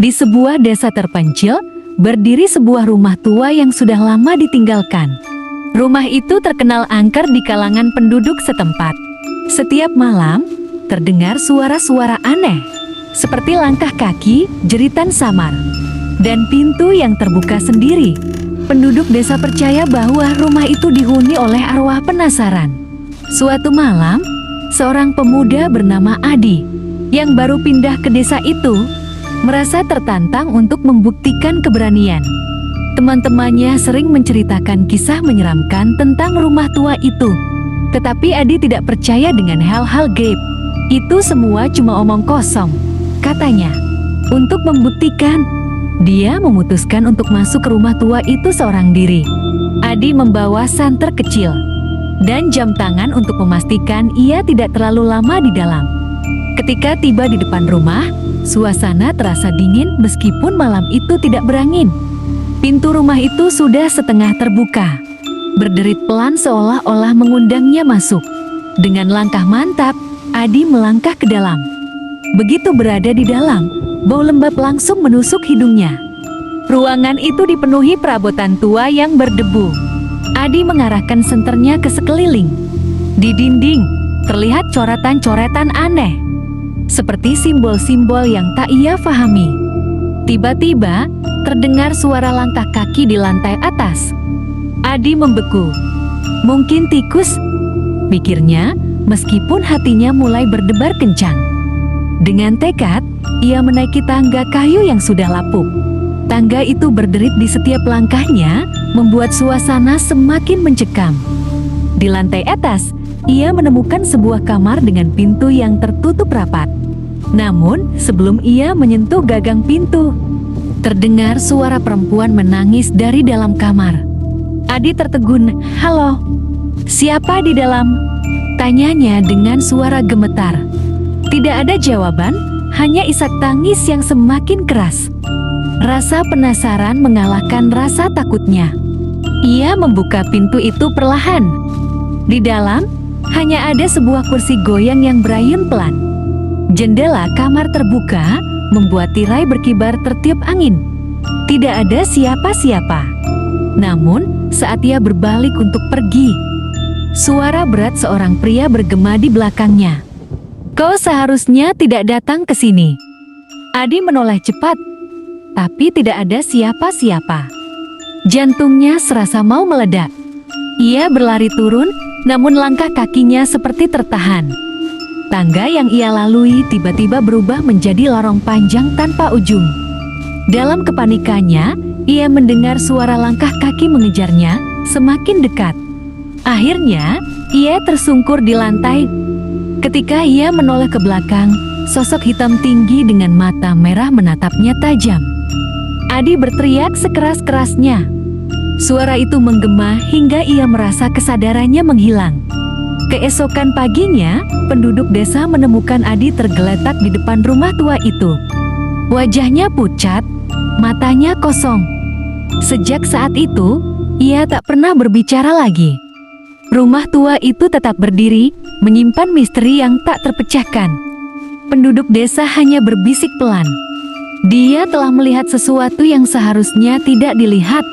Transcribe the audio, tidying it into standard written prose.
Di sebuah desa terpencil, berdiri sebuah rumah tua yang sudah lama ditinggalkan. Rumah itu terkenal angker di kalangan penduduk setempat. Setiap malam, terdengar suara-suara aneh, seperti langkah kaki, jeritan samar, dan pintu yang terbuka sendiri. Penduduk desa percaya bahwa rumah itu dihuni oleh arwah penasaran. Suatu malam, seorang pemuda bernama Adi, yang baru pindah ke desa itu, merasa tertantang untuk membuktikan keberanian. Teman-temannya sering menceritakan kisah menyeramkan tentang rumah tua itu. Tetapi Adi tidak percaya dengan hal-hal gaib. Itu semua cuma omong kosong, katanya. Untuk membuktikan, dia memutuskan untuk masuk ke rumah tua itu seorang diri. Adi membawa santer kecil dan jam tangan untuk memastikan ia tidak terlalu lama di dalam. Ketika tiba di depan rumah, suasana terasa dingin meskipun malam itu tidak berangin. Pintu rumah itu sudah setengah terbuka. Berderit pelan seolah-olah mengundangnya masuk. Dengan langkah mantap, Adi melangkah ke dalam. Begitu berada di dalam, bau lembab langsung menusuk hidungnya. Ruangan itu dipenuhi perabotan tua yang berdebu. Adi mengarahkan senternya ke sekeliling. Di dinding, terlihat coretan-coretan aneh, seperti simbol-simbol yang tak ia pahami. Tiba-tiba, terdengar suara langkah kaki di lantai atas. Adi membeku. Mungkin tikus, pikirnya, meskipun hatinya mulai berdebar kencang. Dengan tekad, ia menaiki tangga kayu yang sudah lapuk. Tangga itu berderit di setiap langkahnya, membuat suasana semakin mencekam. Di lantai atas, ia menemukan sebuah kamar dengan pintu yang tertutup rapat. Namun, sebelum ia menyentuh gagang pintu, terdengar suara perempuan menangis dari dalam kamar. Adi tertegun. "Halo, siapa di dalam?" tanyanya dengan suara gemetar. Tidak ada jawaban, hanya isak tangis yang semakin keras. Rasa penasaran mengalahkan rasa takutnya. Ia membuka pintu itu perlahan. Di dalam, hanya ada sebuah kursi goyang yang berayun pelan. Jendela kamar terbuka, membuat tirai berkibar tertiup angin. Tidak ada siapa-siapa. Namun, saat ia berbalik untuk pergi, suara berat seorang pria bergema di belakangnya. "Kau seharusnya tidak datang ke sini." Adi menoleh cepat, tapi tidak ada siapa-siapa. Jantungnya serasa mau meledak. Ia berlari turun, namun langkah kakinya seperti tertahan. Tangga yang ia lalui tiba-tiba berubah menjadi lorong panjang tanpa ujung. Dalam kepanikannya, ia mendengar suara langkah kaki mengejarnya semakin dekat. Akhirnya, ia tersungkur di lantai. Ketika ia menoleh ke belakang, sosok hitam tinggi dengan mata merah menatapnya tajam. Adi berteriak sekeras-kerasnya. Suara itu menggema hingga ia merasa kesadarannya menghilang. Keesokan paginya, penduduk desa menemukan Adi tergeletak di depan rumah tua itu. Wajahnya pucat, matanya kosong. Sejak saat itu, ia tak pernah berbicara lagi. Rumah tua itu tetap berdiri, menyimpan misteri yang tak terpecahkan. Penduduk desa hanya berbisik pelan. Dia telah melihat sesuatu yang seharusnya tidak dilihat.